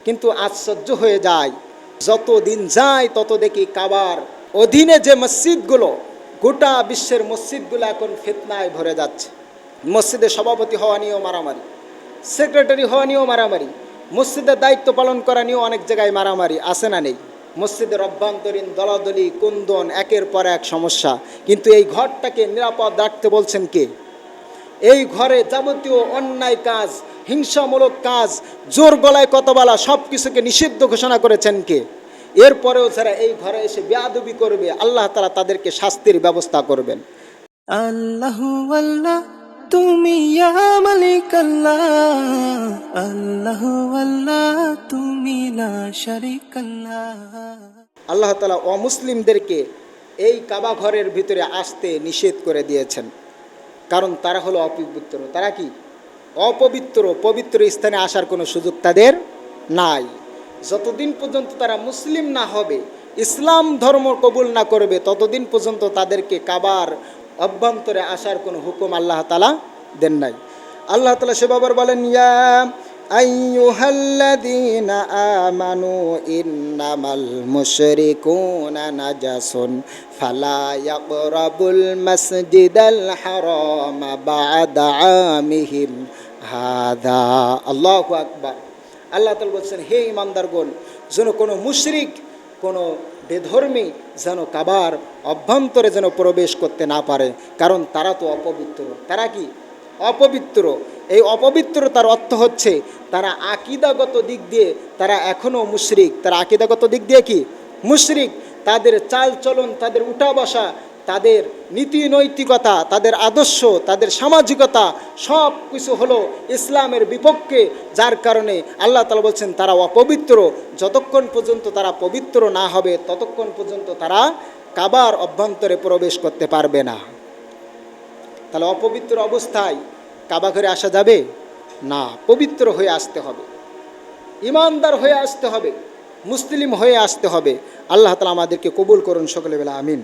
কিন্তু আশ্চর্য হয়ে যায়, যত দিন যায় তত দেখি কাবার অধীনে যে মসজিদগুলো, গোটা বিশ্বের মসজিদগুলো এখন ফিতনায় ভরে যাচ্ছে। মসজিদে সভাপতি হওয়া নিয়েও মারামারি, সেক্রেটারি হওয়া নিয়েও মারামারি, মসজিদের দায়িত্ব পালন করা নিয়েও অনেক জায়গায় মারামারি আছে না নেই? মসজিদের অভ্যন্তরীণ দলাদলি কুন্দন একের পর এক সমস্যা। কিন্তু এই ঘরটাকে নিরাপদ রাখতে বলছেন কে? এই ঘরে যাবতীয় অন্যায় কাজ, হিংসামূলক কাজ, জোর গলায় কথা বলা, সব কিছুকে নিষিদ্ধ ঘোষণা করেছেন কে? এরপরেও যারা এই ঘরে এসে বেয়াদবি করবে, আল্লাহ তাআলা তাদেরকে শাস্তির ব্যবস্থা করবেন। আল্লাহু আল্লাহ তুমি ইয়া মালিক আল্লাহ, আল্লাহু আল্লাহ তুমি লা শারীক আল্লাহ। আল্লাহ তাআলা অমুসলিমদেরকে এই কাবা ঘরের ভিতরে আসতে নিষেধ করে দিয়েছেন, কারণ তারা হলো অপবিত্র। তারা কি? অপবিত্র। পবিত্র স্থানে আসার কোনো সুযোগ তাদের নাই। যতদিন পর্যন্ত তারা মুসলিম না হবে, ইসলাম ধর্ম কবুল না করবে, ততদিন পর্যন্ত তাদেরকে কাবার অভ্যন্তরে আসার কোনো হুকুম আল্লাহ তাআলা দেন নাই। আল্লাহ তাআলা সেবার বলেন, ইয়া আইয়ুহাল্লাযীনা আমানু ইন্নামাল মুশরিকুনা নাজাসুন ফালা ইয়াকরাবুল মাসজিদাল হারামা বা'দা আমিহিম হাদা। আল্লাহু আকবার। আল্লাহ তাআলা বলছেন, হে ঈমানদারগণ, যেন কোনো মুশরিক, কোনো বেধর্মী যেন কাবার অভ্যন্তরে যেন প্রবেশ করতে না পারে, কারণ তারা তো অপবিত্র। তারা কি? অপবিত্র। এই অপবিত্রতার অর্থ হচ্ছে তারা আকীদাগত দিক দিয়ে তারা এখনও মুশরিক। তারা আকীদাগত দিক দিয়ে কি? মুশরিক। তাদের চাল চলন, তাদের উঠা বসা, তাদের নীতি নৈতিকতা, তাদের আদর্শ, তাদের সামাজিকতা সব কিছু হলো ইসলামের বিপক্ষে, যার কারণে আল্লাহ তাআলা বলছেন তারা অপবিত্র। যতক্ষণ পর্যন্ত তারা পবিত্র না হবে, ততক্ষণ পর্যন্ত তারা কাবার অভ্যন্তরে প্রবেশ করতে পারবে না। তাহলে অপবিত্র অবস্থায় কাবা ঘরে আসা যাবে না। পবিত্র হয়ে আসতে হবে, ইমানদার হয়ে আসতে হবে, মুসলিম হয়ে আসতে হবে। আল্লাহ তাআলা আমাদেরকে কবুল করুন, সকলে বলে আমিন।